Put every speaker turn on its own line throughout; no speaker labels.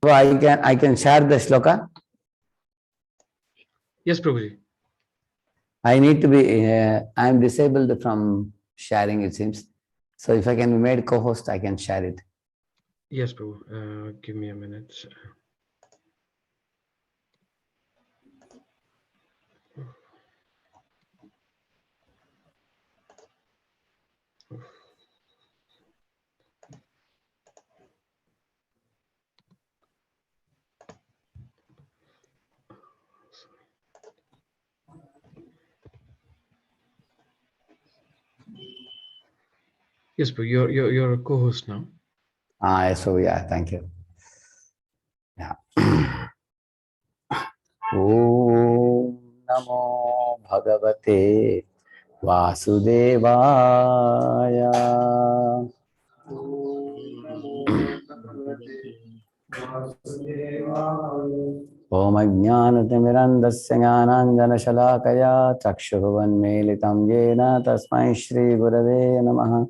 I can share the shloka.
Yes, Prabhuji.
I need to be, I am disabled from sharing, it seems. So if I can be made co-host, I can share it.
Yes, Prabhu. Give me a minute. Yes, Prabhu. You're a co-host now.
So yeah, thank you. Yeah. Om Namo Bhagavate Vasudevaya. Om Ajnanatimirandasya Jnananjanashalakaya Chakshurvanmelitam Yena Tasmai Shri Gurave Namaha.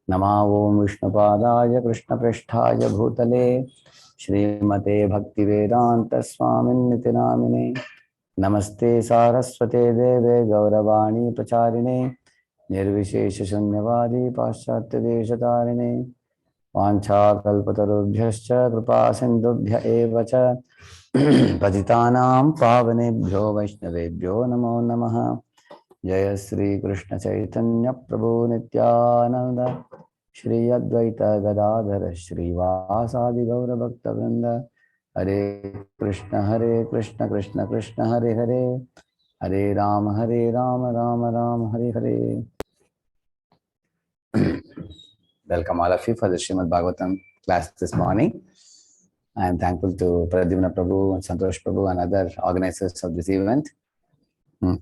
Nama Om Vishnupadaya Krishna Pristhaya Bhutale Shrimate Bhaktivedanta Swamin Nitinamine Namaste Saraswate Deve Gauravani Pracharine Nirvishesha Shunyavadi Paschatya Deshatarine Vancha Kalpatarubhyascha Kripa Sindhubhya Eva Cha Patitanam Pavanebhyo Vaishnavebhyo Namo Namaha. Jaya Sri Krishna Chaitanya Prabhu Nityananda Shri Advaita Gadadhara Shri Vasadi Gaura Bhakta Vrinda Hare Krishna Krishna Krishna Hare Hare Hare Rama Rama Rama Hare Hare. Welcome all of you for the Srimad Bhagavatam class this morning. I am thankful to Pradyumna Prabhu and Santosh Prabhu and other organizers of this event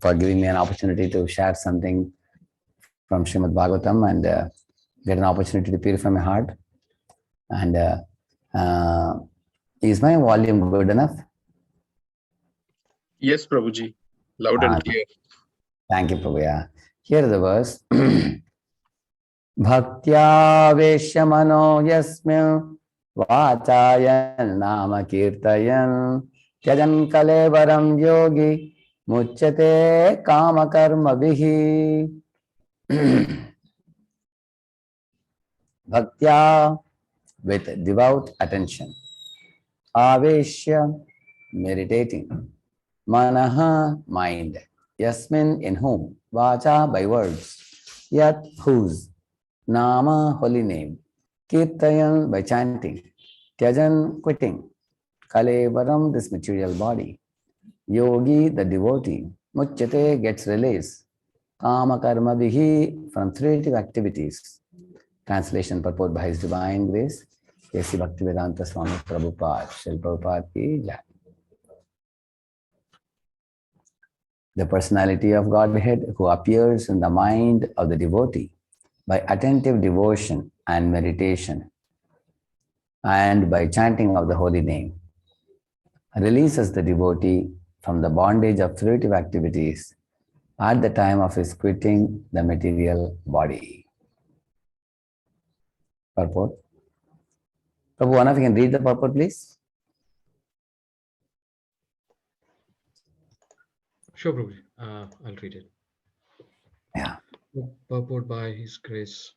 for giving me an opportunity to share something from Srimad Bhagavatam and get an opportunity to purify my heart. And is my volume good enough?
Yes, Prabhuji. Loud and clear.
Thank you, Prabhu. Yeah. Here is the verse. Bhaktya veshamano yasmil vachayan nama kirtayan tyajan kalevaram yogi muchyate kama karma vihi. Bhaktya, with devout attention. Aveshya, meditating. Manaha, mind. Yasmin, in whom. Vacha, by words. Yat, whose. Nama, holy name. Kirtayan, by chanting. Tyajan, quitting. Kalevaram, this material body. Yogi, the devotee. Muchyate, gets release. Kama karma vihi, from creative activities. Translation purport by His Divine Grace, A.C. Bhaktivedanta Swami Prabhupada, Srila Prabhupada ki Jai. The personality of Godhead who appears in the mind of the devotee by attentive devotion and meditation and by chanting of the holy name, releases the devotee from the bondage of fruitive activities at the time of his quitting the material body. Purport. Prabhu, one of you can read the purport, please?
Sure, Prabhuji. I'll read it.
Yeah.
Purport by His Grace,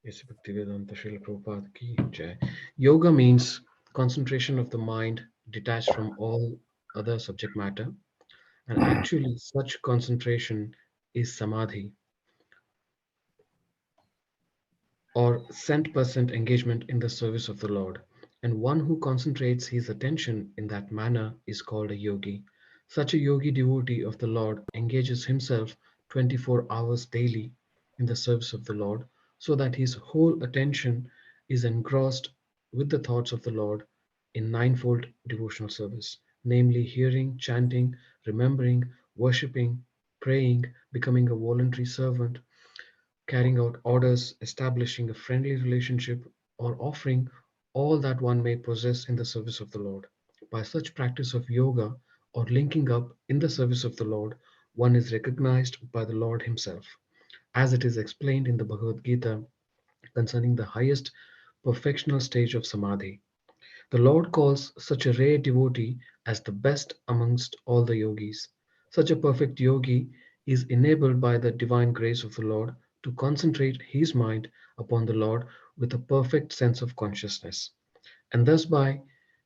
A.C. Bhaktivedanta Srila Prabhupada ki Jai. Yoga means concentration of the mind detached from all other subject matter, and actually such concentration is samadhi, or 100% engagement in the service of the Lord. And one who concentrates his attention in that manner is called a yogi. Such a yogi devotee of the Lord engages himself 24 hours daily in the service of the Lord, so that his whole attention is engrossed with the thoughts of the Lord in ninefold devotional service, namely hearing, chanting, remembering, worshipping, praying, becoming a voluntary servant, carrying out orders, establishing a friendly relationship, or offering all that one may possess in the service of the Lord. By such practice of yoga or linking up in the service of the Lord, one is recognized by the Lord Himself, as it is explained in the Bhagavad Gita concerning the highest perfectional stage of samadhi. The Lord calls such a rare devotee as the best amongst all the yogis. Such a perfect yogi is enabled by the divine grace of the Lord to concentrate his mind upon the Lord with a perfect sense of consciousness. And thus by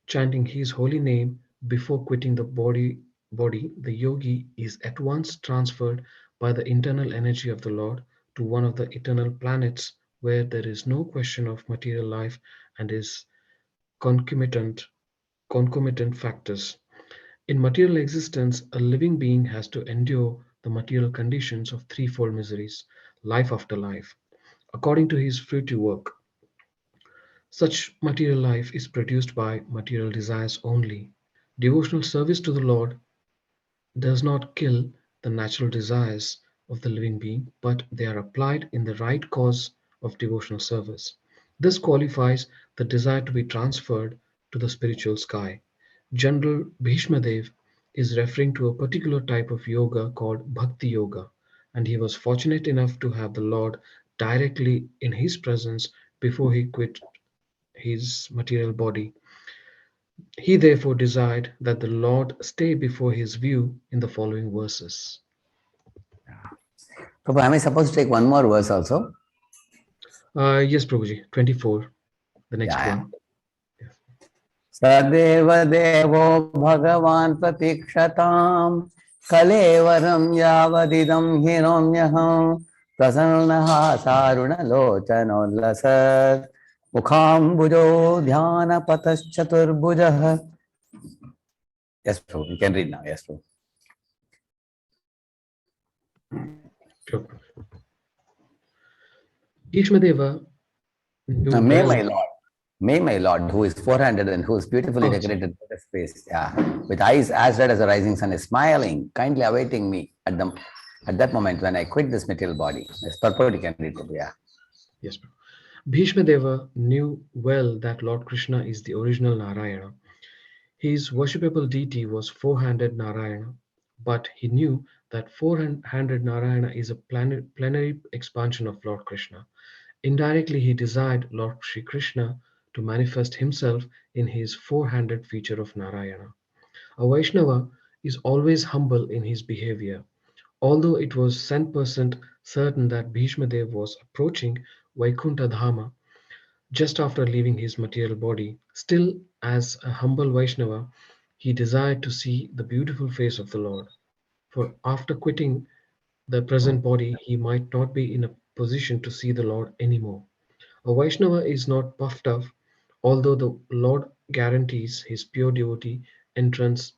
chanting his holy name before quitting the body, the yogi is at once transferred by the internal energy of the Lord to one of the eternal planets where there is no question of material life and is concomitant concomitant factors. In material existence, a living being has to endure the material conditions of threefold miseries, life after life, according to his fruitive work. Such material life is produced by material desires only. Devotional service to the Lord does not kill the natural desires of the living being, but they are applied in the right cause of devotional service. This qualifies the desire to be transferred to the spiritual sky. General Bhishmadev is referring to a particular type of yoga called Bhakti Yoga, and he was fortunate enough to have the Lord directly in his presence before he quit his material body. He therefore desired that the Lord stay before his view in the following verses.
Prabhu, am I supposed to take one more verse also?
Yes, Prabhuji, 24, the next
Yeah,
one. Yes.
सदेव देवो भगवान् प्रतीक्षताम् कलेवरं यावदिदं हिरण्यहं प्रसन्नः सारुणलोचनोल्लसत् मुखाम्बुजो ध्यानपतश्चतुर्भुजः. Yes, Prabhu, you can read now. Yes, Prabhu.
Sure. Bhishmadeva knew
May my
well.
Lord, may my Lord, who is 400 and who is beautifully
Oh,
decorated lotus face, yeah, with eyes as red as the rising sun, is smiling, kindly awaiting me at that moment when I quit this material body. Yes, purport you can read it, yeah.
yes. Bhishmadeva knew well that Lord Krishna is the original Narayana. His worshipable deity was four-handed Narayana, but he knew that four-handed Narayana is a plenary expansion of Lord Krishna. Indirectly, he desired Lord Sri Krishna to manifest himself in his four-handed feature of Narayana. A Vaishnava is always humble in his behavior. Although it was 100% certain that Bhishmadev was approaching Vaikuntha Dhama just after leaving his material body, still, as a humble Vaishnava, he desired to see the beautiful face of the Lord. For after quitting the present body, he might not be in a position to see the Lord anymore. A Vaishnava is not puffed up, although the Lord guarantees his pure devotee entrance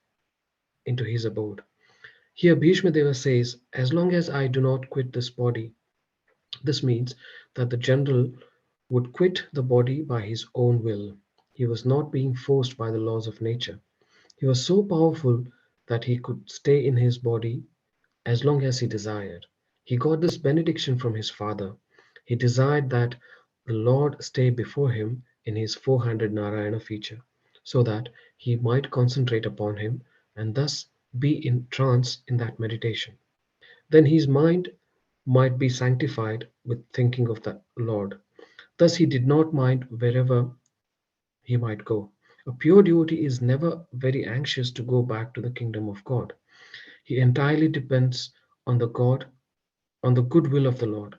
into his abode. Here Bhishmadeva says, as long as I do not quit this body, this means that the general would quit the body by his own will. He was not being forced by the laws of nature. He was so powerful that he could stay in his body as long as he desired. He got this benediction from his father. He desired that the Lord stay before him in his four-handed Narayana feature, so that he might concentrate upon him and thus be in trance in that meditation. Then his mind might be sanctified with thinking of the Lord. Thus he did not mind wherever he might go. A pure devotee is never very anxious to go back to the kingdom of God. He entirely depends on the God, on the goodwill of the Lord.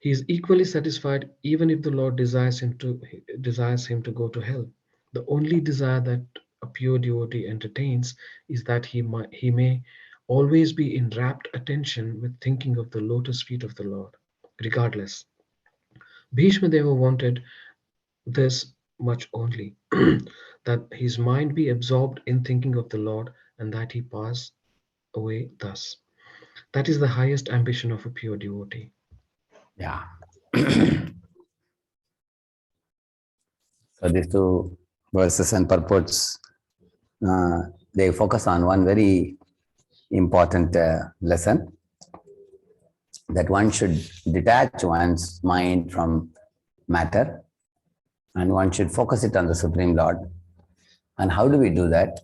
He is equally satisfied even if the Lord desires him to go to hell. The only desire that a pure devotee entertains is that he may always be in rapt attention with thinking of the lotus feet of the Lord. Regardless, Bhishmadeva wanted this much only, that his mind be absorbed in thinking of the Lord and that he pass away thus. That is the highest ambition of a pure devotee.
Yeah. So these two verses and purports, they focus on one very important lesson, that one should detach one's mind from matter and one should focus it on the Supreme Lord. And how do we do that?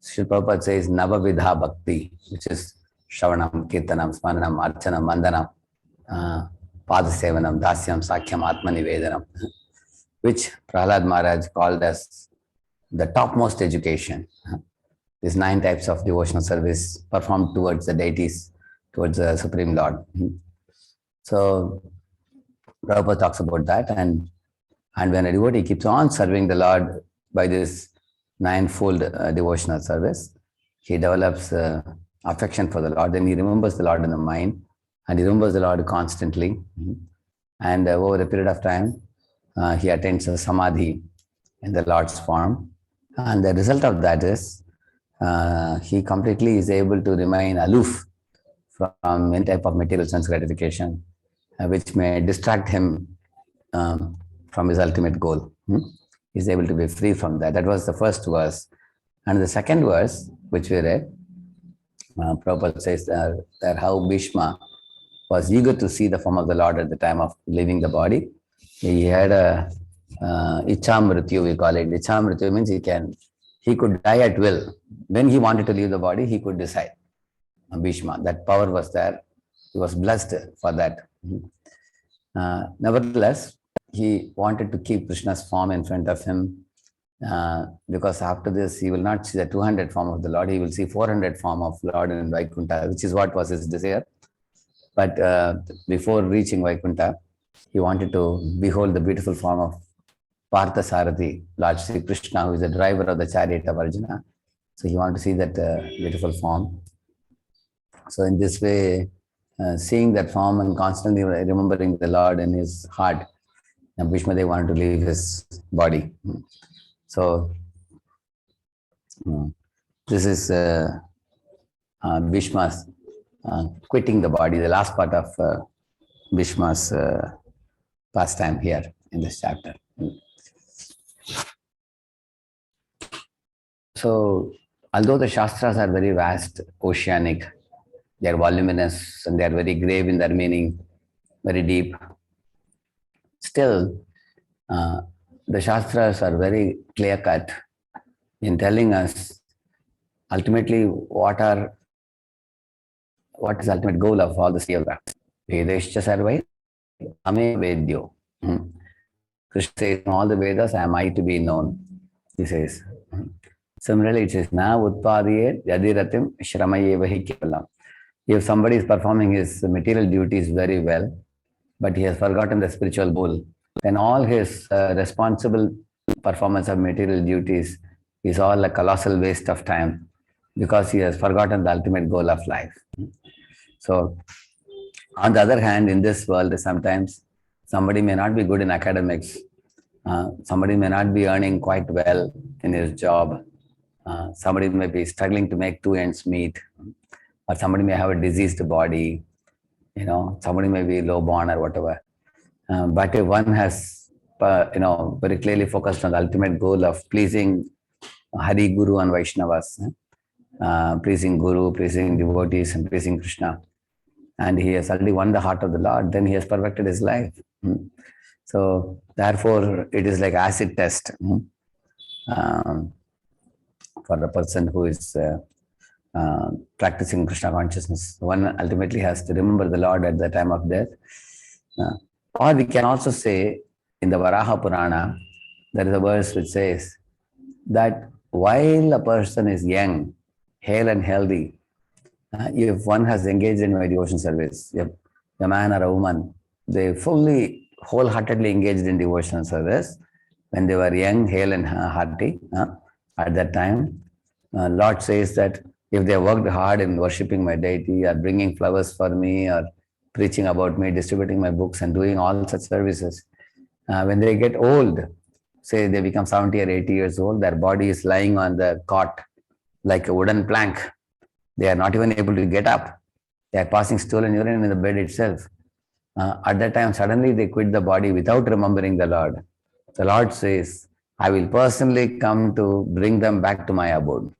Srila Prabhupada says Navavidha Bhakti, which is Shravanam, Kirtanam, Smaranam, Archanam, Vandanam, Padasevanam, Dasyam, Sakhyam, Atmanivedanam, which Prahlad Maharaj called as the topmost education. These 9 types of devotional service performed towards the deities, towards the Supreme Lord. So Prabhupada talks about that, and when a devotee keeps on serving the Lord by this ninefold devotional service, he develops affection for the Lord. Then he remembers the Lord in the mind, and he remembers the Lord constantly. And over a period of time, he attains a samadhi in the Lord's form. And the result of that is he completely is able to remain aloof from any type of material sense gratification, which may distract him from his ultimate goal. He's able to be free from that. That was the first verse. And the second verse, which we read, Prabhupada says that how Bhishma was eager to see the form of the Lord at the time of leaving the body. He had a Ichamrityu, we call it. Ichamrityu means he could die at will. When he wanted to leave the body, he could decide. Bhishma, that power was there. He was blessed for that. Nevertheless, he wanted to keep Krishna's form in front of him because after this, he will not see the 200 form of the Lord. He will see 400 form of Lord in Vaikuntha, which is what was his desire. But before reaching Vaikuntha, he wanted to behold the beautiful form of Partha Sarathi, Lord Sri Krishna, who is the driver of the chariot of Arjuna. So he wanted to see that beautiful form. So in this way, seeing that form and constantly remembering the Lord in his heart, Bhishma Dev wanted to leave his body. So this is Bhishma's quitting the body, the last part of Bhishma's pastime here in this chapter. So, although the Shastras are very vast, oceanic, they are voluminous and they are very grave in their meaning, very deep, still, the Shastras are very clear-cut in telling us ultimately what is the ultimate goal of all the study of that. Vedescha sarvai ame vedyo. Krishna says, in all the Vedas, am I to be known? He says. Similarly, it says, na utpadiye yadiratim shramayevahi kevalam. If somebody is performing his material duties very well, but he has forgotten the spiritual goal, then all his responsible performance of material duties is all a colossal waste of time because he has forgotten the ultimate goal of life. So, on the other hand, in this world, sometimes somebody may not be good in academics, somebody may not be earning quite well in his job, somebody may be struggling to make 2 ends meet, or somebody may have a diseased body, somebody may be low-born or whatever. But if one has, very clearly focused on the ultimate goal of pleasing Hari, Guru and Vaishnavas, pleasing Guru, pleasing devotees and pleasing Krishna, and he has already won the heart of the Lord, then he has perfected his life. So therefore, it is like acid test for the person who is practicing Krishna consciousness. One ultimately has to remember the Lord at the time of death. Or we can also say, in the Varaha Purana, there is a verse which says that while a person is young, hale and healthy, if one has engaged in my devotion service, if a man or a woman, they fully, wholeheartedly engaged in devotional service when they were young, hale and hearty at that time. Lord says that if they worked hard in worshipping my deity or bringing flowers for me or preaching about me, distributing my books and doing all such services, when they get old, say they become 70 or 80 years old, their body is lying on the cot like a wooden plank. They are not even able to get up. They are passing stool and urine in the bed itself. At that time, suddenly they quit the body without remembering the Lord. The Lord says, I will personally come to bring them back to my abode.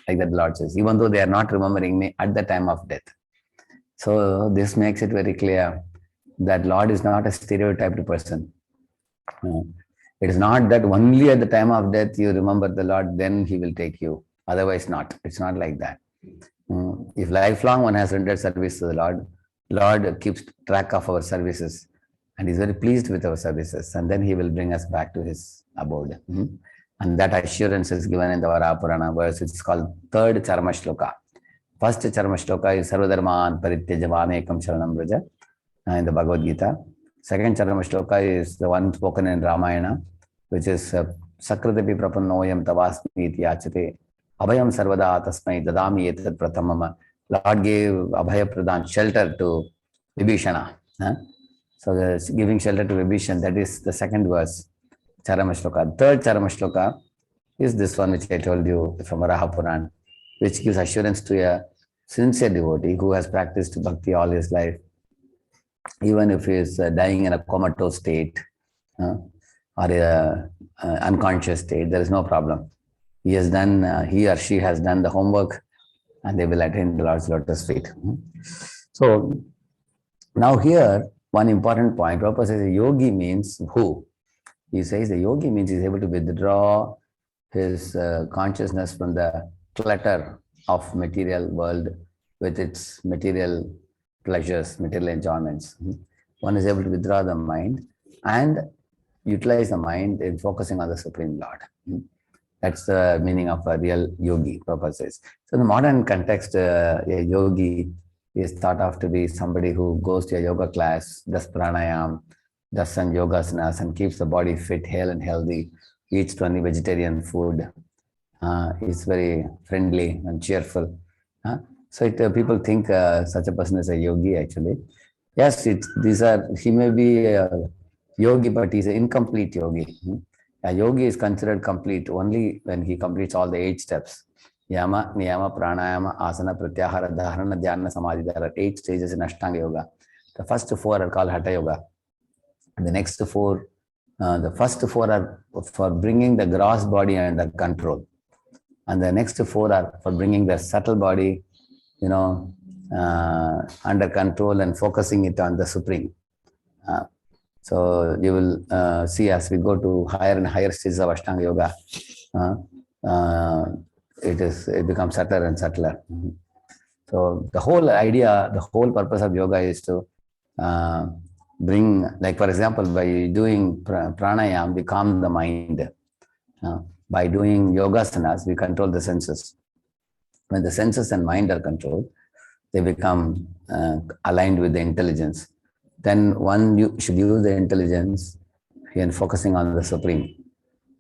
Like that the Lord says, even though they are not remembering me at the time of death. So this makes it very clear that Lord is not a stereotyped person. It is not that only at the time of death you remember the Lord, then he will take you. Otherwise not. It's not like that. If lifelong one has rendered service to the Lord keeps track of our services and is very pleased with our services, and then he will bring us back to his abode. And that assurance is given in the Varaha Purana verse. It's called third Charma Shloka. First Charma Shloka is Sarvadharman Parityajya Mamekam Sharanam Vraja in the Bhagavad Gita. Second Charma Shloka is the one spoken in Ramayana, which is Sakratapi Prapannoyam Tavasmi iti yachate Abhayam Sarvada Tasmai Dadami Etat Pratamama. Lord gave Abhaya Pradhan, shelter to Vibhishana. So giving shelter to Vibhishan, that is the second verse, Charama Shloka. Third Charama Shloka is this one which I told you from Varaha Puran, which gives assurance to a sincere devotee who has practiced bhakti all his life, even if he is dying in a comatose state or a unconscious state, there is no problem. He or she has done the homework, and they will attain the Lord's lotus feet. So now here, one important point. Prabhupada says a yogi means who? He says the yogi means he is able to withdraw his consciousness from the clutter of material world with its material pleasures, material enjoyments. One is able to withdraw the mind and utilize the mind in focusing on the Supreme Lord. That's the meaning of a real yogi, Prabhupada says. So in the modern context, a yogi is thought of to be somebody who goes to a yoga class, does pranayam, does some yogasanas, and keeps the body fit, hale and healthy, eats only vegetarian food, is very friendly and cheerful. So people think such a person is a yogi actually. Yes, he may be a yogi, but he's an incomplete yogi. A yogi is considered complete only when he completes all the 8 steps. Yama, Niyama, Pranayama, Asana, Pratyahara, Dharana, Dhyana, Samadhi. There are 8 stages in Ashtanga Yoga. The first 4 are called Hatha Yoga. And the next 4, the first 4 are for bringing the gross body under control. And the next 4 are for bringing the subtle body, under control and focusing it on the Supreme. So you will see as we go to higher and higher stages of Ashtanga Yoga, it becomes subtler and subtler. So the whole idea, the whole purpose of yoga is to bring, like for example, by doing pranayam, we calm the mind. By doing yogasanas, we control the senses. When the senses and mind are controlled, they become aligned with the intelligence. Then one should use the intelligence in focusing on the Supreme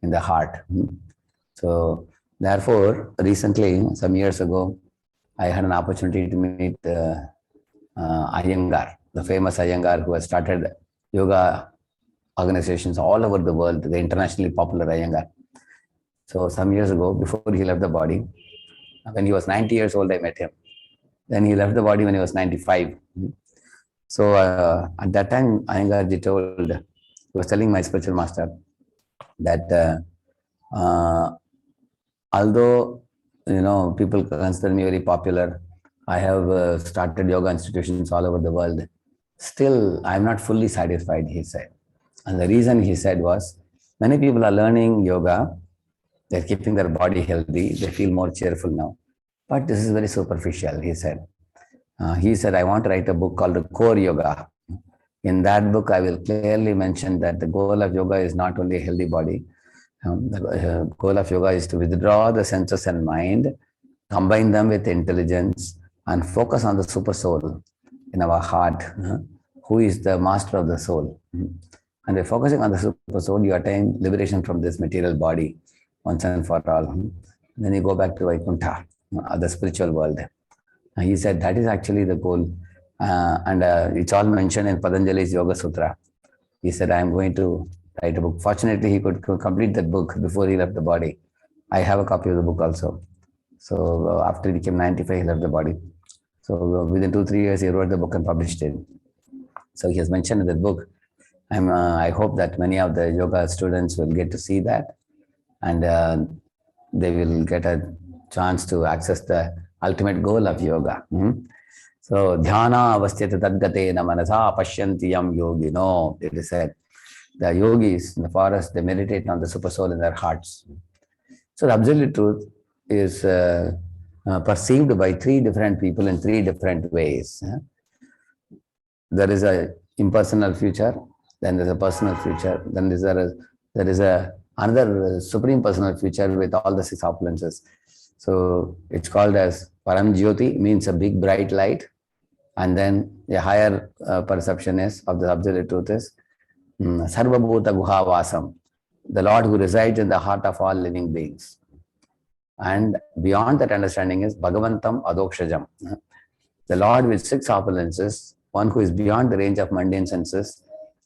in the heart. So therefore, recently, some years ago, I had an opportunity to meet Iyengar, the famous Iyengar who has started yoga organizations all over the world, the internationally popular Iyengar. So some years ago, before he left the body, when he was 90 years old, I met him. Then he left the body when he was 95. So at that time, Iyengarji told, he was telling my spiritual master that although people consider me very popular, I have started yoga institutions all over the world. Still, I am not fully satisfied, he said. And the reason he said was, many people are learning yoga, they're keeping their body healthy, they feel more cheerful now. But this is very superficial, he said. I want to write a book called Core Yoga. In that book, I will clearly mention that the goal of yoga is not only a healthy body. The goal of yoga is to withdraw the senses and mind, combine them with intelligence, and focus on the super soul in our heart, who is the master of the soul. And by focusing on the super soul, you attain liberation from this material body once and for all. Then you go back to Vaikuntha, the spiritual world. He said that is actually the goal. And it's all mentioned in Patanjali's Yoga Sutra. He said, I am going to write a book. Fortunately, he could complete that book before he left the body. I have a copy of the book also. So after he became 95, he left the body. So within 2-3 years, he wrote the book and published it. So he has mentioned in that book. I hope that many of the yoga students will get to see that, and they will get a chance to access the ultimate goal of yoga. So dhyana avasthita tadgatena manasa pashyanti yam yogino. It is said, the yogis in the forest, they meditate on the super soul in their hearts. So the absolute truth is perceived by 3 different people in 3 different ways. There is a impersonal future, then there's a personal future, then there is a another supreme personal feature with all the six opulences. So it's called as Param Jyoti, means a big bright light. And then a higher perception is of the absolute truth is Sarva Bhuta Guha Vasam, the Lord who resides in the heart of all living beings. And beyond that understanding is Bhagavantam Adokshajam, the Lord with six opulences, one who is beyond the range of mundane senses,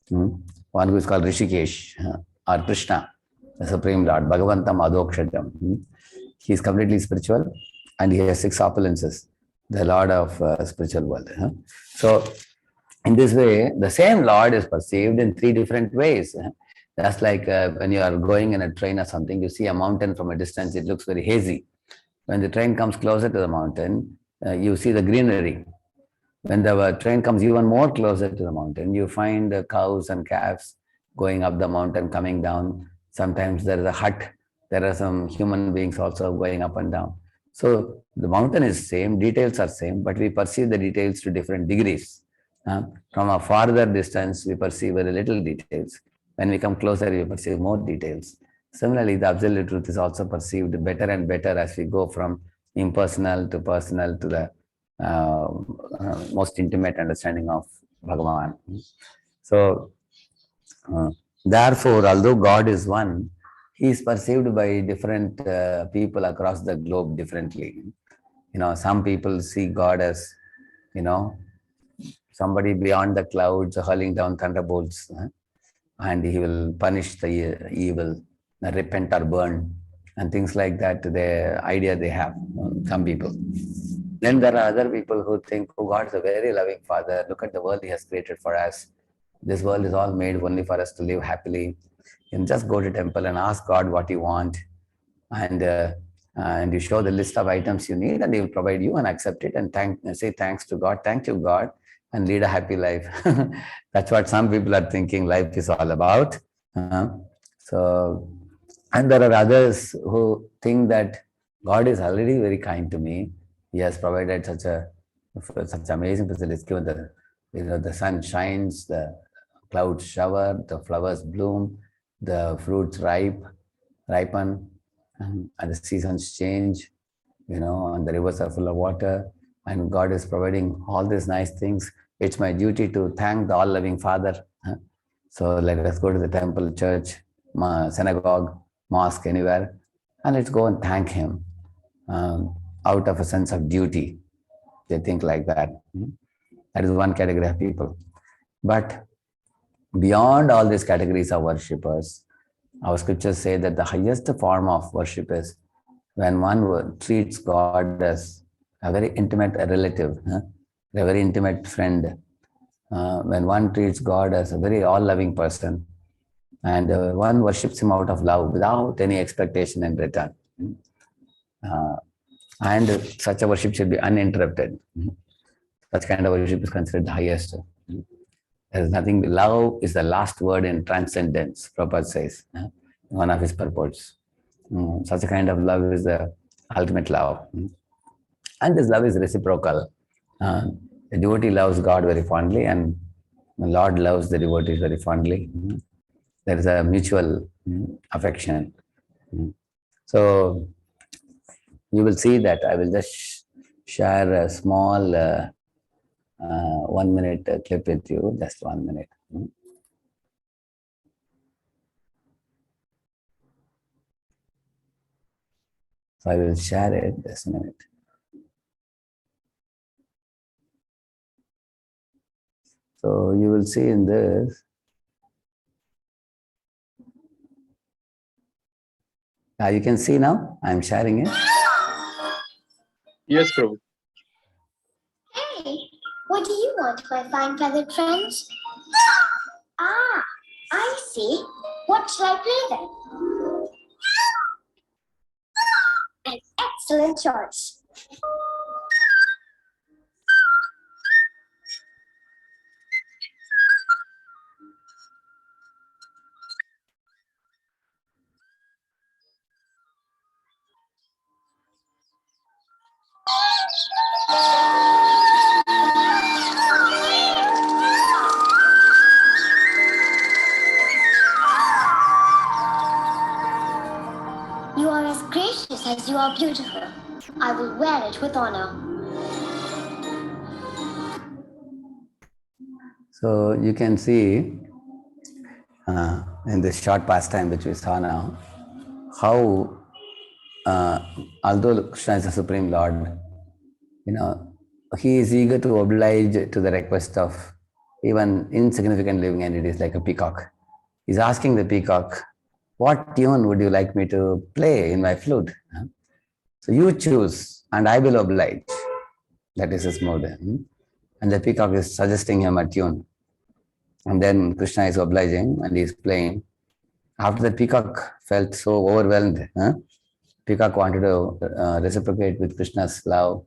one who is called Rishikesh or Krishna, the Supreme Lord, Bhagavantam Adokshajam. He is completely spiritual and he has six opulences, the Lord of spiritual world. So, in this way, the same Lord is perceived in three different ways. That's like when you are going in a train or something, you see a mountain from a distance, it looks very hazy. When the train comes closer to the mountain, you see the greenery. When the train comes even more closer to the mountain, you find the cows and calves going up the mountain, coming down. Sometimes there is a hut. There are some human beings also going up and down. So the mountain is same, details are same, but we perceive the details to different degrees. From a farther distance, we perceive very little details. When we come closer, we perceive more details. Similarly, the absolute truth is also perceived better and better as we go from impersonal to personal to the most intimate understanding of Bhagavan. So, therefore, although God is one, he is perceived by different people across the globe differently. Some people see God as, you know, somebody beyond the clouds hurling down thunderbolts, and he will punish the evil, repent or burn, and things like that. The idea they have, some people. Then there are other people who think, oh, God is a very loving Father. Look at the world He has created for us. This world is all made only for us to live happily. You can just go to temple and ask God what you want, and you show the list of items you need, and He will provide you and accept it and say thanks to God, thank you God, and lead a happy life. That's what some people are thinking life is all about. So, and there are others who think that God is already very kind to me. He has provided such amazing facilities. Given the sun shines, the clouds shower, the flowers bloom, the fruits ripen, and the seasons change, and the rivers are full of water, and God is providing all these nice things. It's my duty to thank the all-loving Father. So let us go to the temple, church, synagogue, mosque, anywhere, and let's go and thank Him out of a sense of duty. They think like that. That is one category of people. But beyond all these categories of worshippers, our scriptures say that the highest form of worship is when one treats God as a very intimate relative, a very intimate friend, when one treats God as a very all-loving person, and one worships Him out of love without any expectation in return. And such a worship should be uninterrupted. Such kind of worship is considered the highest. There is nothing, love is the last word in transcendence, Prabhupada says, one of his purports. Such a kind of love is the ultimate love. And this love is reciprocal. The devotee loves God very fondly, and the Lord loves the devotees very fondly. There is a mutual affection. So you will see that I will just share a small 1 minute clip with you, just 1 minute. So I will share it just a minute. So you will see in this. You can see now, I'm sharing it.
Yes, Prabhu.
Hey, what do you want, my fine feathered friends? Ah, I see. What shall I play then? An excellent choice. says you are beautiful. I will wear it with honor.
So you can see in this short pastime which we saw now, how although Krishna is the Supreme Lord, he is eager to oblige to the request of even insignificant living entities like a peacock. He's asking the peacock, what tune would you like me to play in my flute? So you choose and I will oblige. That is his mode. And the peacock is suggesting him a tune. And then Krishna is obliging and he is playing. After the peacock felt so overwhelmed, peacock wanted to reciprocate with Krishna's love.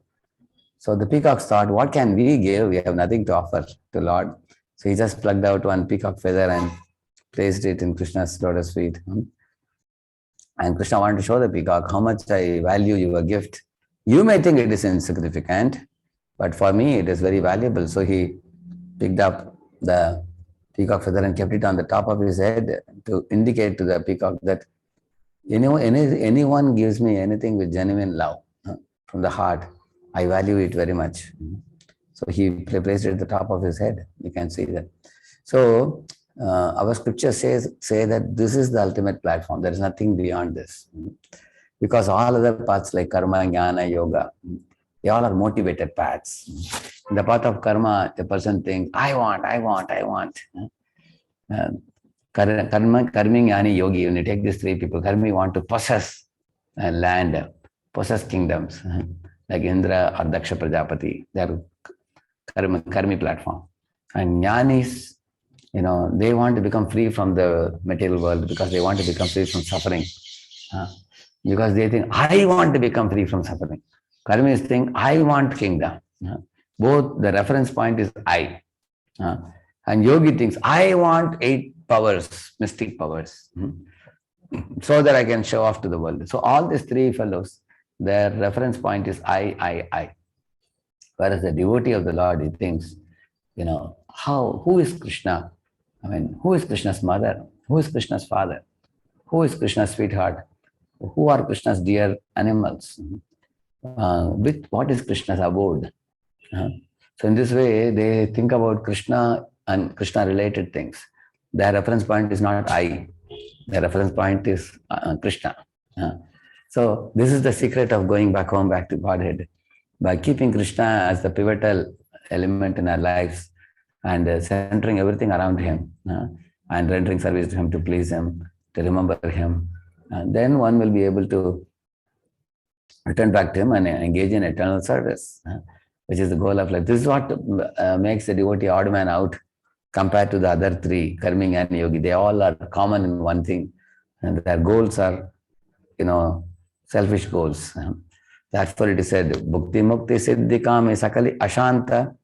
So the peacock thought, what can we give? We have nothing to offer to Lord. So he just plucked out one peacock feather and placed it in Krishna's lotus feet. And Krishna wanted to show the peacock how much I value your gift. You may think it is insignificant, but for me it is very valuable. So he picked up the peacock feather and kept it on the top of his head to indicate to the peacock that anyone gives me anything with genuine love from the heart, I value it very much. So he placed it at the top of his head. You can see that. So our scripture say that this is the ultimate platform. There is nothing beyond this. Because all other paths like karma, jnana, yoga, they all are motivated paths. In the path of karma, the person thinks, I want. Karma, karmi, jnani, yogi, when you take these three people, karmi want to possess land, possess kingdoms, like Indra or Daksha Prajapati. They are karmi platform. And jnanis, they want to become free from the material world because they want to become free from suffering. Because they think, I want to become free from suffering. Karmis think, I want kingdom. Both the reference point is I. And yogi thinks, I want 8 powers, mystic powers, so that I can show off to the world. So all these three fellows, their reference point is I. Whereas the devotee of the Lord, he thinks, who is Krishna? I mean, who is Krishna's mother? Who is Krishna's father? Who is Krishna's sweetheart? Who are Krishna's dear animals? What is Krishna's abode? So in this way, they think about Krishna and Krishna-related things. Their reference point is not I. Their reference point is Krishna. So this is the secret of going back home, back to Godhead. By keeping Krishna as the pivotal element in our lives and centering everything around him and rendering service to him, to please him, to remember him, and then one will be able to return back to him and engage in eternal service, which is the goal of life. This is what makes the devotee odd man out compared to the other three, karmi and yogi. They all are common in one thing, and their goals are, selfish goals. Therefore it is said, bhukti mukti siddhi kame sakali ashanta,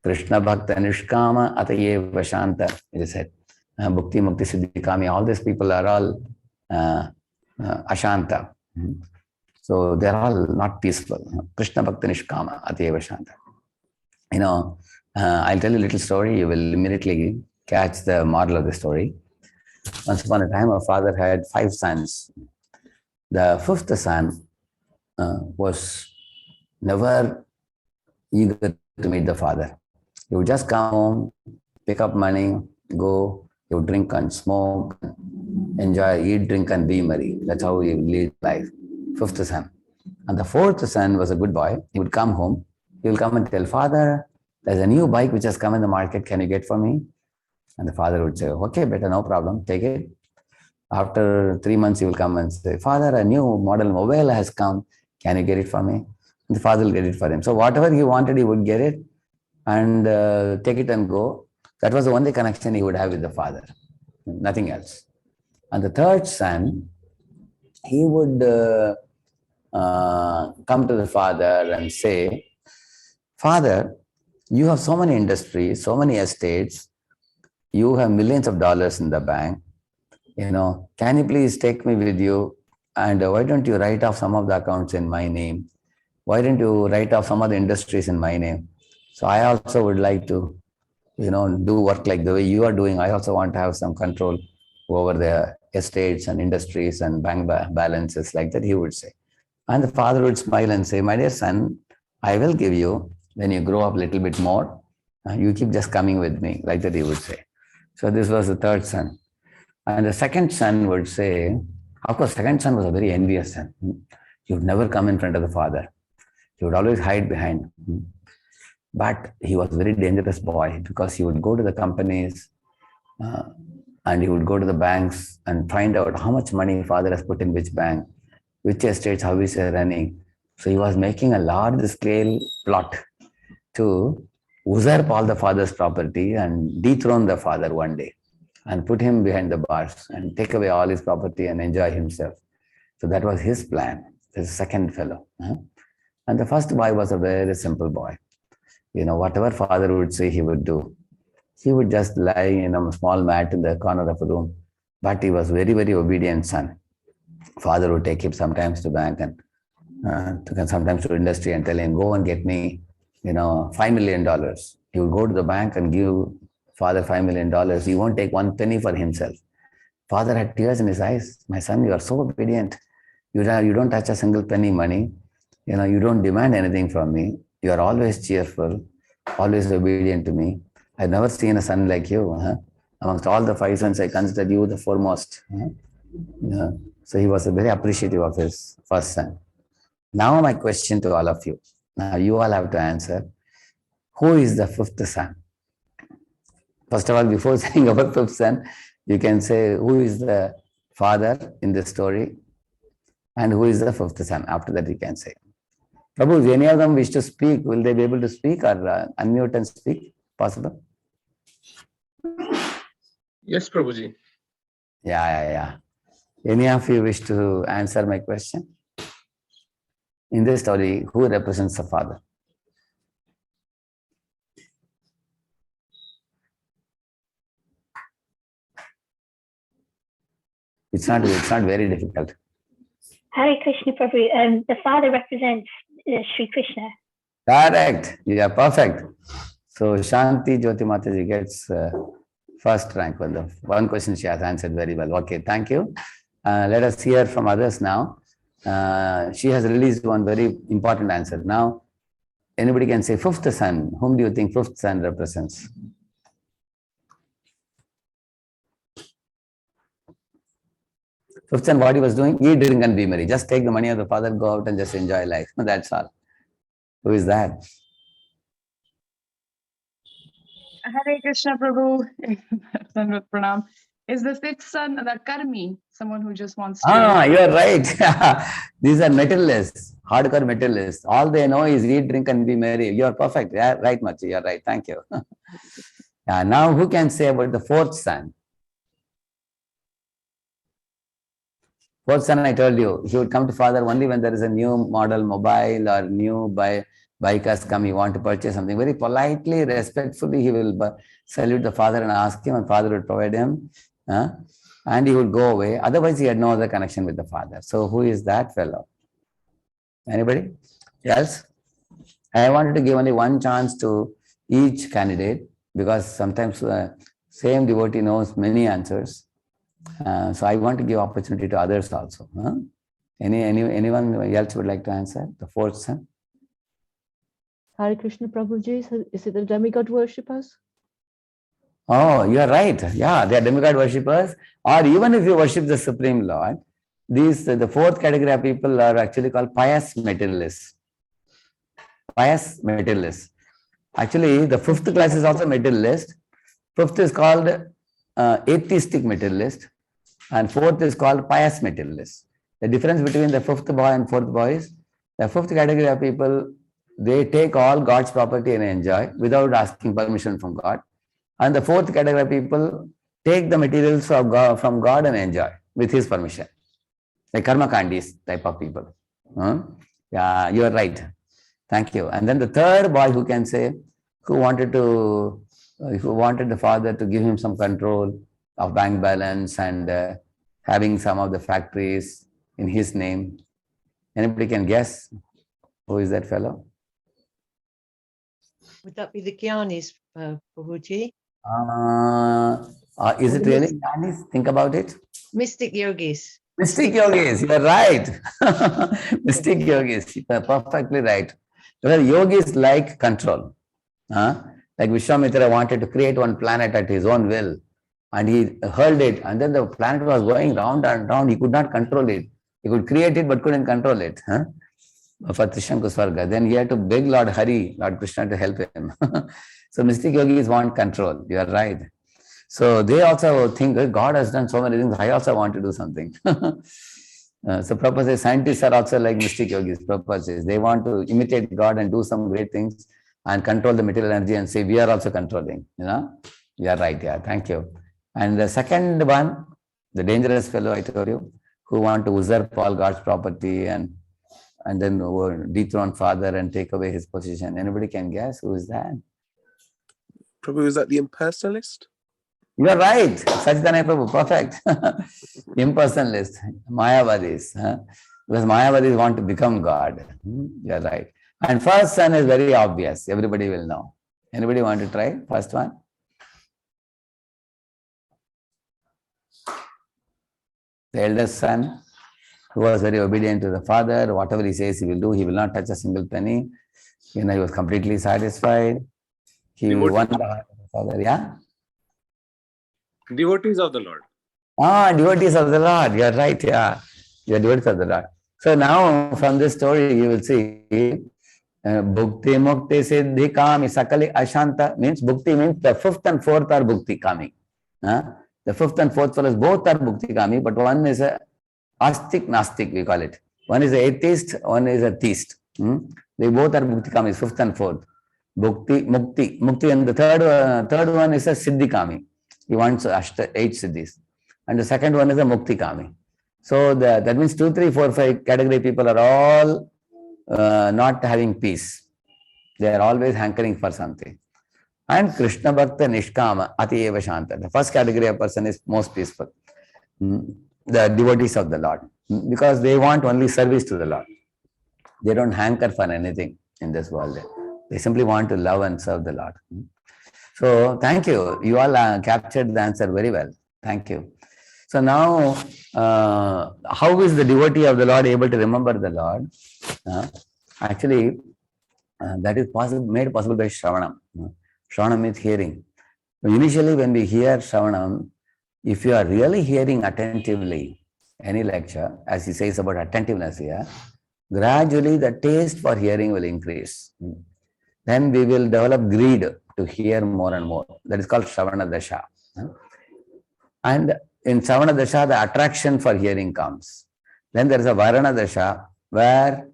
Krishna bhakta nishkama ataye vashanta. It is said, bhukti mukti siddhi kame, all these people are all ashanta. So they are all not peaceful. Krishna bhakta nishkama ataye vashanta. I'll tell you a little story. You will immediately catch the moral of the story. Once upon a time, a father had 5 sons. The 5th son was never eager to meet the father. He would just come home, pick up money, go, he would drink and smoke, enjoy, eat, drink and be merry. That's how he would lead life. 5th son. And the 4th son was a good boy. He would come home. He will come and tell, Father, there's a new bike which has come in the market. Can you get for me? And the father would say, okay, better, no problem. Take it. After 3 months, he will come and say, Father, a new model mobile has come. Can you get it for me? And the father will get it for him. So whatever he wanted, he would get it and take it and go. That was the only connection he would have with the father. Nothing else. And the 3rd son, he would come to the father and say, Father, you have so many industries, so many estates, you have millions of dollars in the bank, can you please take me with you, and why don't you write off some of the accounts in my name? Why don't you write off some of the industries in my name? So I also would like to, do work like the way you are doing. I also want to have some control over the estates and industries and bank balances like that, he would say. And the father would smile and say, my dear son, I will give you when you grow up a little bit more. You keep just coming with me, like that he would say. So this was the third son. And the second son would say, of course, second son was a very envious son. He would never come in front of the father. He would always hide behind. But he was a very dangerous boy because he would go to the companies uh, and he would go to the banks and find out how much money father has put in which bank, which estates, how is he running. So he was making a large scale plot to usurp all the father's property and dethrone the father one day and put him behind the bars and take away all his property and enjoy himself. So that was his plan, his second fellow. And the first boy was a very simple boy. Whatever father would say, he would do. He would just lie in a small mat in the corner of a room. But he was very, very obedient son. Father would take him sometimes to bank and sometimes to industry and tell him, go and get me, $5 million. He would go to the bank and give father $5 million. He won't take one penny for himself. Father had tears in his eyes. My son, you are so obedient. You don't touch a single penny money. You don't demand anything from me. You are always cheerful, always obedient to me. I've never seen a son like you. Amongst all the 5 sons, I consider you the foremost. Yeah. So he was very appreciative of his first son. Now my question to all of you. Now you all have to answer. Who is the fifth son? First of all, before saying about fifth son, you can say who is the father in the story and who is the fifth son. After that, you can say. Prabhu, if any of them wish to speak, will they be able to speak or unmute and speak? Possible?
Yes, Prabhuji.
Yeah. Any of you wish to answer my question? In this story, who represents the father? It's not very difficult.
Hare Krishna Prabhu. The father represents Sri Krishna.
Correct. You are perfect. So Shanti Jyoti Mataji gets first rank with the one question she has answered very well. Okay, thank you. Let us hear from others now. She has released one very important answer. Now, anybody can say fifth son. Whom do you think fifth son represents? Fifth son, what he was doing? Eat, drink and be merry. Just take the money of the father, go out and just enjoy life. That's all. Who is that?
Hare Krishna Prabhu. Sanvat Pranam. Is the sixth son the karmi, someone who just wants to...
You're right. These are materialists, hardcore materialists. All they know is eat, drink and be merry. You're perfect. Yeah, right, Machi. You're right. Thank you. Now, who can say about the fourth son? Fourth son, I told you, he would come to father only when there is a new model mobile or new bike has come, he want to purchase something. Very politely, respectfully, he will salute the father and ask him, and father would provide him. And he would go away. Otherwise, he had no other connection with the father. So who is that fellow? Anybody else? I wanted to give only one chance to each candidate because sometimes same devotee knows many answers. So I want to give opportunity to others also. Anyone else would like to answer? The fourth son?
Hare Krishna Prabhuji, is it the demigod worshippers?
Oh, you are right. Yeah, they are demigod worshippers. Or even if you worship the Supreme Lord, the fourth category of people are actually called pious materialists. Pious materialists. Actually, the fifth class is also materialist. Fifth is called atheistic materialist. And fourth is called pious materialist. The difference between the fifth boy and fourth boy is the fifth category of people, they take all God's property and enjoy without asking permission from God. And the fourth category of people take the materials from God and enjoy with his permission. Like karma kandis type of people. Yeah, you are right. Thank you. And then the third boy who can say, who wanted the father to give him some control of bank balance and having some of the factories in his name. Anybody can guess who is that fellow?
Would that be the Gyanis, Prabhuji?
Is it really Gyanis? Think about it.
Mystic yogis.
Mystic yogis, you are right. Mystic yogis, you are perfectly right. Well, yogis like control. Huh? Like Vishwamitra wanted to create one planet at his own will, and he hurled it, and then the planet was going round and round. He could not control it. He could create it but couldn't control it. Huh? For Trishanku Swarga. Then he had to beg Lord Hari, Lord Krishna, to help him. So mystic yogis want control. You are right. So they also think, God has done so many things, I also want to do something. So Prabhupada says, scientists are also like mystic yogis. Prabhupada says, they want to imitate God and do some great things and control the material energy and say, we are also controlling. You know, you are right. Yeah, thank you. And the second one, the dangerous fellow I told you, who want to usurp all God's property and then dethrone Father and take away his position. Anybody can guess who is that?
Prabhu, is that the impersonalist?
You are right. Sajidana Prabhu, perfect. Impersonalist, Mayavadis. Because Mayavadis want to become God. You are right. And first son is very obvious. Everybody will know. Anybody want to try? First one? The eldest son, who was very obedient to the father. Whatever he says, he will do. He will not touch a single penny. He was completely satisfied. He won the heart of the father. Yeah?
Devotees of the Lord.
Devotees of the Lord. You are right. Yeah. You are devotees of the Lord. So now from this story, you will see Bhukti Mukti Siddhi Kami Sakali Ashanta means Bhukti means the fifth and fourth are Bhukti Kami. The fifth and fourth fellows both are Bhukti Kami, but one is a Astik Nastik, we call it. One is an atheist, one is a theist. They both are Bhukti Kami, fifth and fourth. Bhukti, Mukti. Mukti, and the third one is a Siddhi Kami. He wants 8 siddhis. And the second one is a Mukti Kami. So that means 2, 3, 4, 5 category people are all not having peace. They are always hankering for something. And Krishna Bhakta Nishkama Ati Eva Shanta. The first category of person is most peaceful. The devotees of the Lord. Because they want only service to the Lord. They don't hanker for anything in this world. They simply want to love and serve the Lord. So thank you. You all captured the answer very well. Thank you. So now, how is the devotee of the Lord able to remember the Lord? Actually, that is made possible by Shravanam. Shravanam means hearing. Initially, when we hear Shravanam, if you are really hearing attentively any lecture, as he says about attentiveness here, gradually the taste for hearing will increase. Then we will develop greed to hear more and more. That is called Shravana Dasha. And in Shravana Dasha, the attraction for hearing comes. Then there is a Varana Dasha, where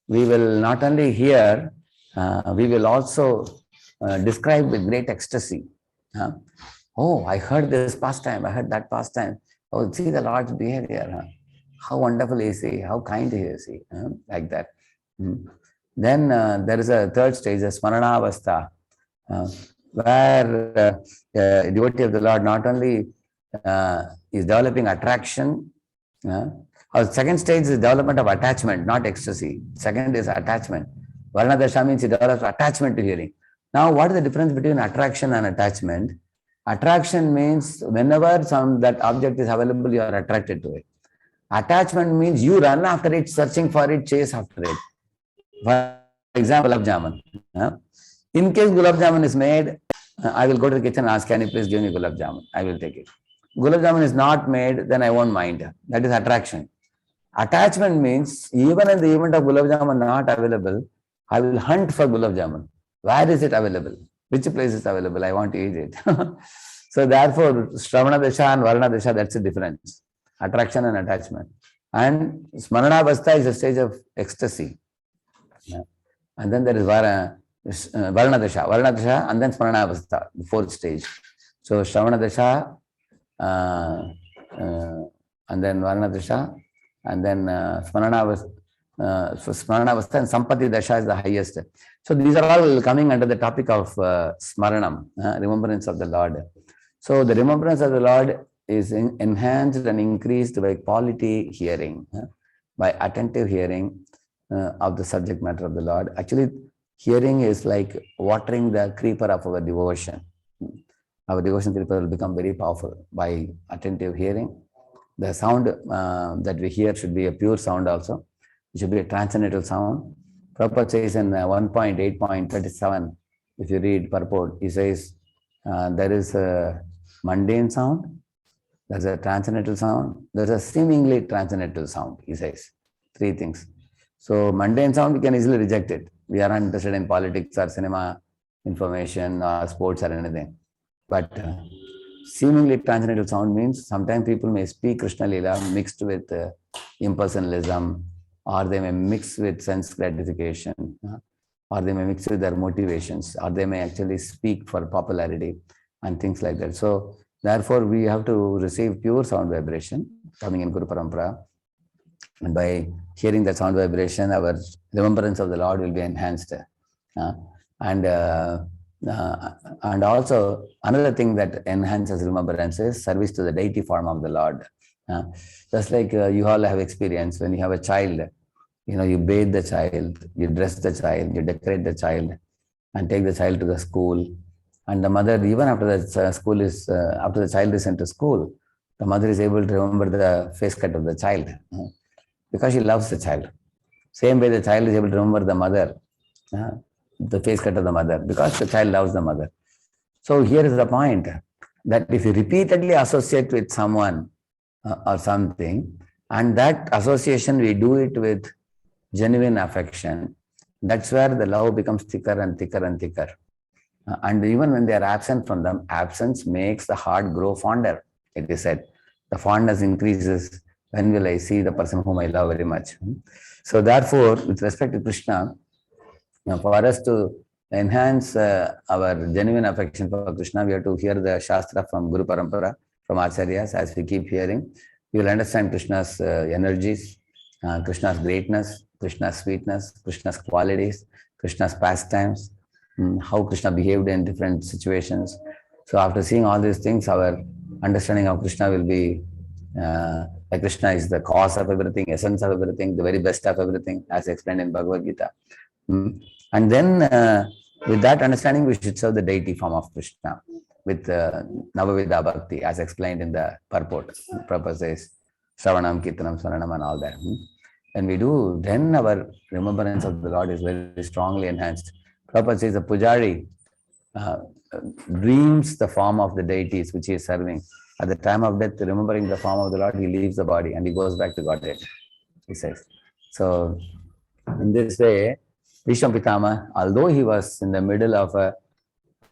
we will not only hear, we will also describe with great ecstasy. Oh, I heard this pastime, I heard that pastime. Oh, see the Lord's behavior. How wonderful is he? How kind is he? Like that. Then there is a third stage, a Smaranavastha, where a devotee of the Lord not only is developing attraction. Second stage is development of attachment, not ecstasy. Second is attachment. Varna Dasha means he develops attachment to hearing. Now, what is the difference between attraction and attachment? Attraction means whenever that object is available, you are attracted to it. Attachment means you run after it, searching for it, chase after it. For example, gulab jamun. In case gulab jamun is made, I will go to the kitchen and ask, can you please give me gulab jamun? I will take it. Gulab jamun is not made, then I won't mind. That is attraction. Attachment means even in the event of gulab jamun not available, I will hunt for gulab jamun. Where is it available? Which place is available? I want to eat it. So therefore, Shravana Dasha and Varna Dasha, that's the difference. Attraction and attachment. And Smaranavastha is a stage of ecstasy. And then there is Varna Dasha. Varna Dasha and then Smaranavastha, the fourth stage. So Shravana Dasha, and then Varna Dasha, and then Smaranavastha. Smaranavastha and Sampati Dasha is the highest. So these are all coming under the topic of Smaranam, remembrance of the Lord. So the remembrance of the Lord is enhanced and increased by quality hearing, by attentive hearing of the subject matter of the Lord. Actually, hearing is like watering the creeper of our devotion. Our devotion creeper will become very powerful by attentive hearing, the sound that we hear should be a pure sound also. It should be a transcendental sound. Prabhupada says in 1.8.37, if you read purport, he says there is a mundane sound, there's a transcendental sound, there's a seemingly transcendental sound, he says. Three things. So mundane sound, we can easily reject it. We are not interested in politics or cinema, information or sports or anything. But seemingly transcendental sound means sometimes people may speak Krishna Leela mixed with impersonalism, or they may mix with sense gratification, or they may mix with their motivations, or they may actually speak for popularity and things like that. So therefore, we have to receive pure sound vibration coming in Guru Parampara. And by hearing that sound vibration, our remembrance of the Lord will be enhanced. And also another thing that enhances remembrance is service to the deity form of the Lord. Just like you all have experience when you have a child, you bathe the child, you dress the child, you decorate the child, and take the child to the school. And the mother, even after the after the child is sent to school, the mother is able to remember the face cut of the child because she loves the child. Same way, the child is able to remember the mother, the face cut of the mother, because the child loves the mother. So here is the point, that if you repeatedly associate with someone or something, and that association we do it with genuine affection, that's where the love becomes thicker and thicker and thicker. And even when they are absent from them, absence makes the heart grow fonder. It is said, the fondness increases. When will I see the person whom I love very much? So therefore, with respect to Krishna, for us to enhance our genuine affection for Krishna, we have to hear the Shastra from Guru Parampara, from Acharyas. As we keep hearing, you will understand Krishna's energies, Krishna's greatness, Krishna's sweetness, Krishna's qualities, Krishna's pastimes, how Krishna behaved in different situations. So after seeing all these things, our understanding of Krishna will be like Krishna is the cause of everything, essence of everything, the very best of everything, as explained in Bhagavad Gita. And then with that understanding, we should serve the deity form of Krishna with Navavidha Bhakti, as explained in the purport. Prabhupada says, Shravanam, Kirtanam, Swaranam, and all that. When we do, then our remembrance of the Lord is very strongly enhanced. Prabhupada says the Pujari dreams the form of the deities which he is serving. At the time of death, remembering the form of the Lord, he leaves the body and he goes back to Godhead, he says. So, in this way, Bhishma Pitama, although he was in the middle of a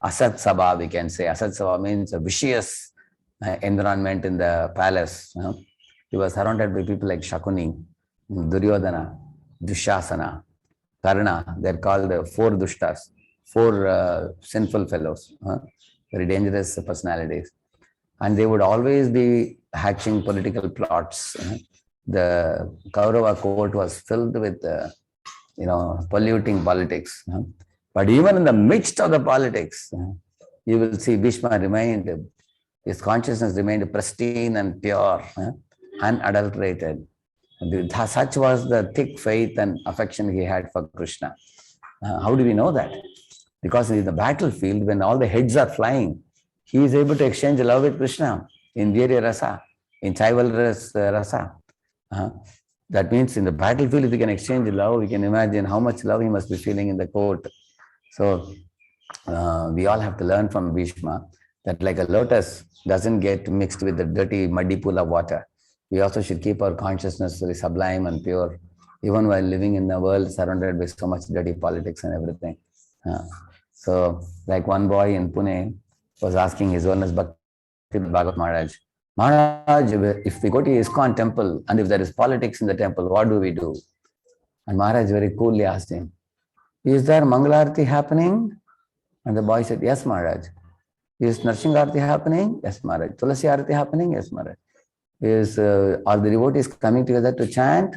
Asat Sabha, we can say. Asat Sabha means a vicious environment in the palace. He was surrounded by people like Shakuni, Duryodhana, Dushasana, Karna. They're called the four Dushtas, four sinful fellows, very dangerous personalities. And they would always be hatching political plots. The Kaurava court was filled with, polluting politics. But even in the midst of the politics, you will see Bhishma his consciousness remained pristine and pure, unadulterated. Such was the thick faith and affection he had for Krishna. How do we know that? Because in the battlefield, when all the heads are flying, he is able to exchange love with Krishna in Virya Rasa, in Chaival Rasa. That means in the battlefield, if we can exchange love, we can imagine how much love he must be feeling in the court. So we all have to learn from Bhishma that like a lotus doesn't get mixed with the dirty, muddy pool of water. We also should keep our consciousness very sublime and pure, even while living in a world surrounded by so much dirty politics and everything. So like one boy in Pune was asking His Holiness Bhakti Bhagavat Maharaj, if we go to ISKCON temple and if there is politics in the temple, what do we do? And Maharaj very coolly asked him, is there Mangalarti happening? And the boy said, yes, Maharaj. Is Narsingharti happening? Yes, Maharaj. Tulasi Arati happening? Yes, Maharaj. Are the devotees coming together to chant?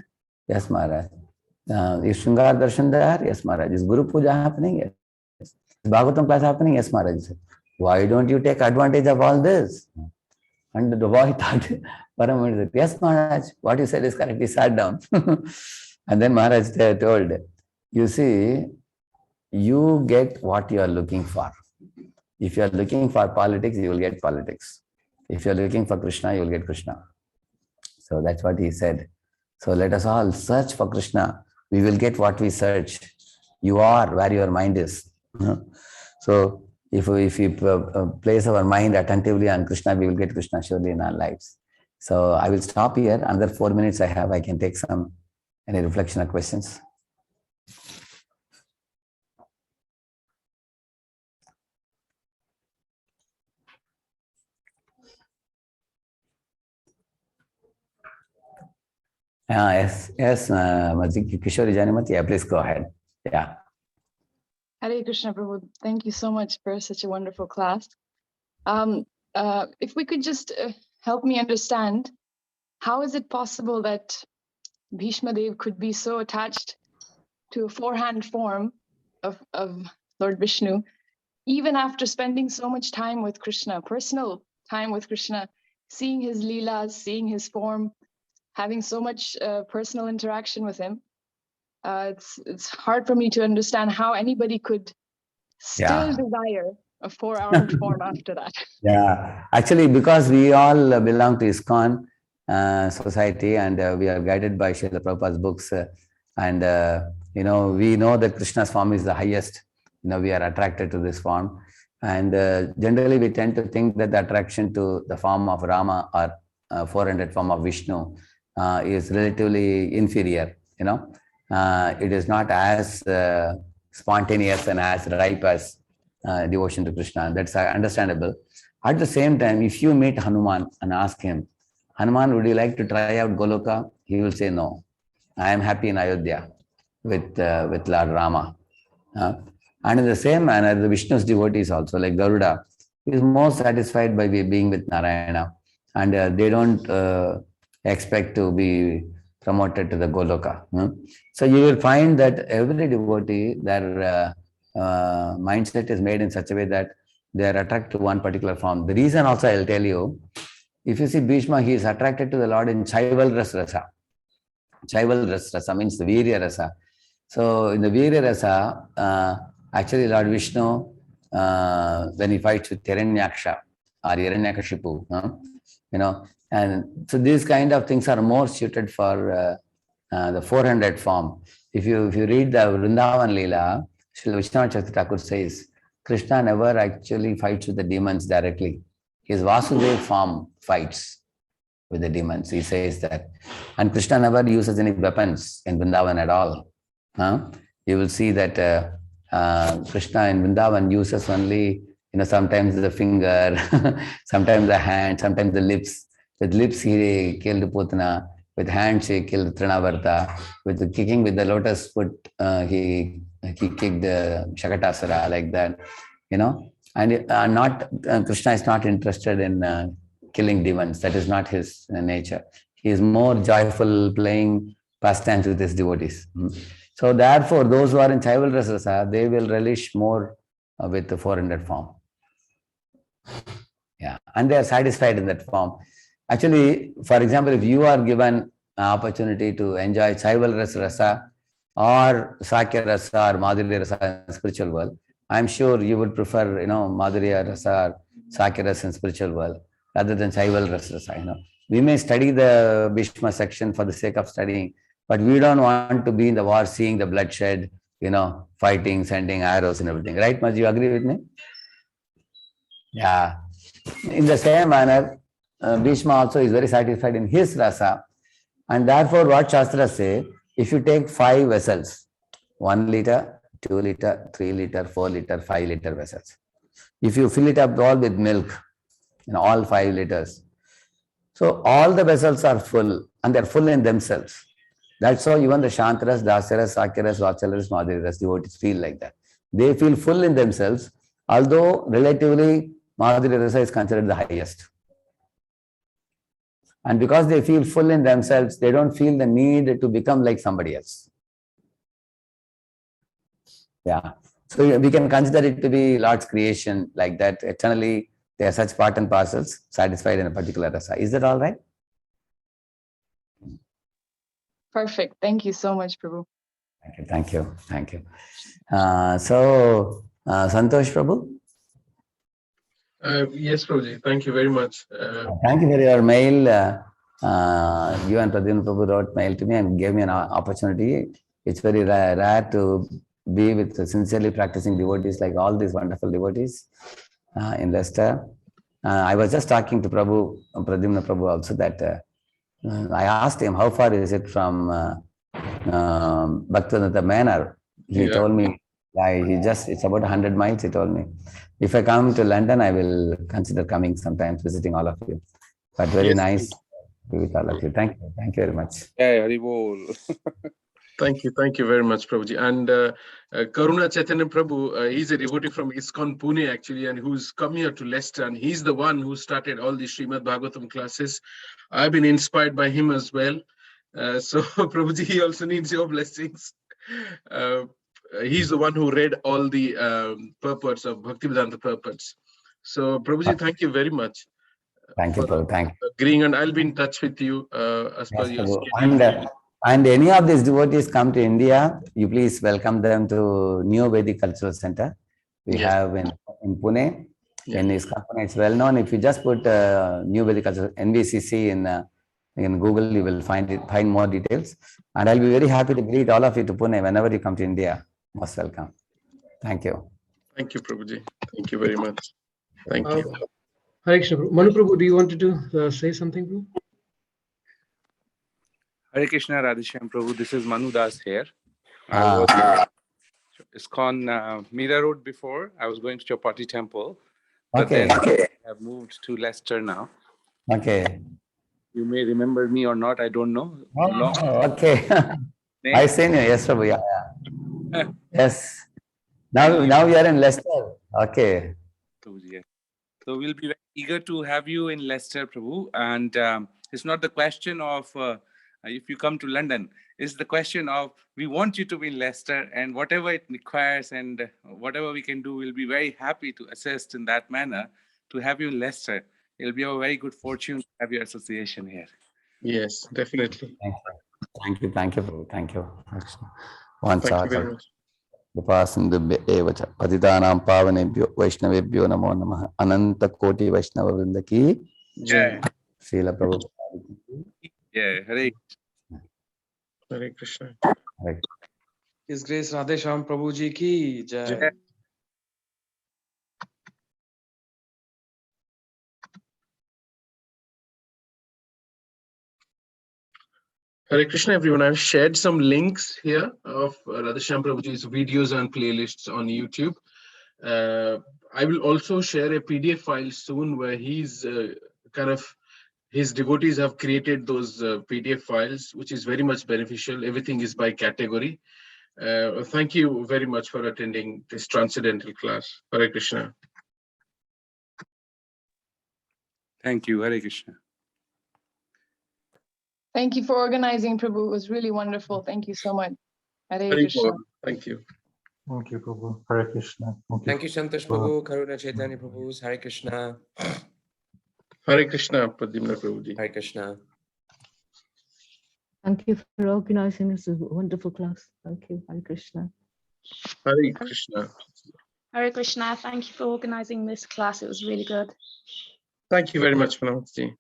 Yes, Maharaj. Is Shringar Darshan there? Yes, Maharaj. Is Guru Puja happening? Yes. Is Bhagavatam class happening? Yes, Maharaj. Why don't you take advantage of all this? And the boy thought, Paramahans said, yes, Maharaj, what you said is correct. He sat down. And then Maharaj told, you see, you get what you are looking for. If you are looking for politics, you will get politics. If you are looking for Krishna, you will get Krishna. So that's what he said. So let us all search for Krishna. We will get what we search. You are where your mind is. So if we place our mind attentively on Krishna, we will get Krishna surely in our lives. So I will stop here. Another 4 minutes I have. I can take any reflection or questions. Yes, Kishori Janimati, yeah, please go ahead. Yeah.
Hare Krishna Prabhu, thank you so much for such a wonderful class. If we could just help me understand, how is it possible that Bhishma Dev could be so attached to a four-hand form of Lord Vishnu, even after spending so much time with Krishna, personal time with Krishna, seeing his leelas, seeing his form, having so much personal interaction with him? It's hard for me to understand how anybody could still desire a four-armed form after that.
Yeah, actually, because we all belong to ISKCON society, and we are guided by Srila Prabhupada's books, and we know that Krishna's form is the highest. We are attracted to this form, and generally we tend to think that the attraction to the form of Rama or 400 form of Vishnu is relatively inferior. It is not as spontaneous and as ripe as devotion to Krishna. That's understandable. At the same time, if you meet Hanuman and ask him, Hanuman, would you like to try out Goloka? He will say no. I am happy in Ayodhya with Lord Rama. And in the same manner, the Vishnu's devotees also, like Garuda, is more satisfied by being with Narayana, and they don't expect to be promoted to the Goloka. So you will find that every devotee, their mindset is made in such a way that they are attracted to one particular form. The reason also I'll tell you, if you see Bhishma, he is attracted to the Lord in Chaival Rasa. Chaival Rasa means the Virya Rasa. So in the Virya Rasa, actually Lord Vishnu, when he fights with Hiranyaksha or Hiranyakashipu, and so these kind of things are more suited for the 400 form. If you read the Vrindavan Leela, Srila Vishnu Chakra Thakur says, Krishna never actually fights with the demons directly. His Vasudev form fights with the demons. He says that. And Krishna never uses any weapons in Vrindavan at all. You will see that Krishna in Vrindavan uses only, sometimes the finger, sometimes the hand, sometimes the lips. With lips, he killed Putana. With hands, he killed Trinavarta. With the kicking with the lotus foot, he kicked the Shakatasura, like that. And Krishna is not interested in killing demons. That is not his nature. He is more joyful playing pastimes with his devotees. So therefore, those who are in Chaival Rasa, they will relish more with the 400 form. Yeah, and they are satisfied in that form. Actually, for example, if you are given an opportunity to enjoy Chaival Rasa or Sakya Rasa or Madhurya Rasa in spiritual world, I'm sure you would prefer, Madhurya Rasa or Sakya Rasa in spiritual world rather than Chaival Rasa. We may study the Bhishma section for the sake of studying, but we don't want to be in the war, seeing the bloodshed, fighting, sending arrows and everything. Right, Maj? You agree with me? Yeah. In the same manner, Bhishma also is very satisfied in his rasa. And therefore, what Shastras say, if you take 5 vessels, 1 liter, 2 liter, 3 liter, 4 liter, 5 liter vessels. If you fill it up all with milk, all 5 liters. So all the vessels are full, and they're full in themselves. That's how even the Shantaras, Dasaras, Sakyaras, Vatsalas, Madhuryaras devotees feel like that. They feel full in themselves, although relatively Madhurya Rasa is considered the highest. And because they feel full in themselves, they don't feel the need to become like somebody else. Yeah. So we can consider it to be Lord's creation, like that. Eternally, they are such part and parcels, satisfied in a particular rasa. Is that all right?
Perfect. Thank you so much, Prabhu.
Thank you. So, Santosh Prabhu?
Yes, Prabhuji. Thank you very much.
Thank you for your mail. you and Pradyumna Prabhu wrote mail to me and gave me an opportunity. It's very rare to be with sincerely practicing devotees like all these wonderful devotees in Leicester. I was just talking to Prabhu, Pradyumna Prabhu also that I asked him how far is it from Bhaktivinoda Manor. He told me, it's about 100 miles, he told me. If I come to London, I will consider coming sometimes, visiting all of you. But very nice to be with all of you. Thank you very much.
Yeah, Haribol.
Thank you very much, Prabhuji. And Karuna Chaitanya Prabhu, he's a devotee from ISKCON Pune actually, and who's come here to Leicester, and he's the one who started all the Srimad Bhagavatam classes. I've been inspired by him as well. So Prabhuji, he also needs your blessings. He's the one who read all the purports of Bhaktivedanta purports. So Prabhuji, thank you very much.
Thank you, Prabhu. Thank you.
Agreeing, and I'll be in touch with you as per your
schedule. And any of these devotees come to India, you please welcome them to New Vedic Cultural Center. We have in Pune. In ISKCON Pune, it's well known. If you just put New Vedic Cultural NVCC in Google, you will find more details. And I'll be very happy to greet all of you to Pune whenever you come to India. Most welcome. Thank you.
Thank you, Prabhuji. Thank you very much. Thank you. Hare Krishna, Prabhu. Manu Prabhu, do you want to say something, Prabhu?
Hare Krishna, Radhe Shyam Prabhu. This is Manu Das here. I was ISKCON Mira Road before. I was going to Chapati Temple. But then I have moved to Leicester now.
Okay.
You may remember me or not, I don't know.
Okay. I seen you, yes, Prabhu. Yeah. Yes. Now we are in Leicester. Okay.
So we'll be very eager to have you in Leicester, Prabhu. And it's not the question of if you come to London, it's the question of we want you to be in Leicester, and whatever it requires and whatever we can do, we'll be very happy to assist in that manner to have you in Leicester. It'll be a very good fortune to have your association here.
Yes, definitely.
Thank you, Prabhu. Thank you.
Thank you very much.
Patitanam pavanebhyo Vaishnavebhyo namo namah. Ananta koti Vaishnava vrinda ki
Jai.
Srila Prabhu.
Yeah,
Hare Krishna.
His Grace Radhe Shyam Prabhu ji ki jai.
Hare Krishna, everyone. I've shared some links here of Radhe Shyam Prabhuji's videos and playlists on YouTube. I will also share a PDF file soon where he's his devotees have created those PDF files, which is very much beneficial. Everything is by category. Thank you very much for attending this transcendental class. Hare Krishna.
Thank you. Hare Krishna.
Thank you for organizing, Prabhu. It was really wonderful. Thank you so much. Hare Krishna.
Thank you.
Thank you, Prabhu. Hare Krishna.
Thank you, Santosh Prabhu, Karuna Chaitanya Prabhu. Hare Krishna.
Hare Krishna, Pradyumna Prabhuji.
Hare Krishna.
Thank you for organizing this wonderful class. Thank you. Hare Krishna.
Hare Krishna.
Hare Krishna. Thank you for organizing this class. It was really good.
Thank you very much, Manavji.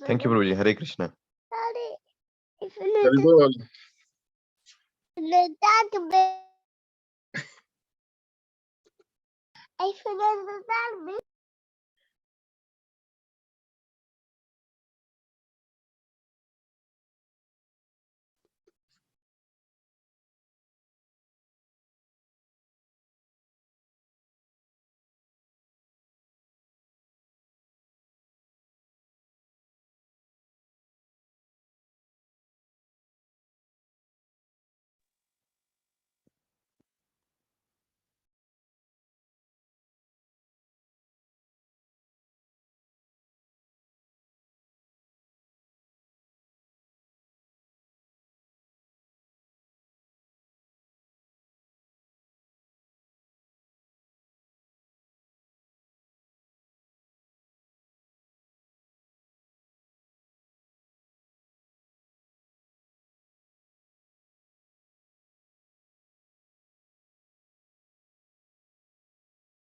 Thank you, Prabhuji. Hare Krishna.
I forgot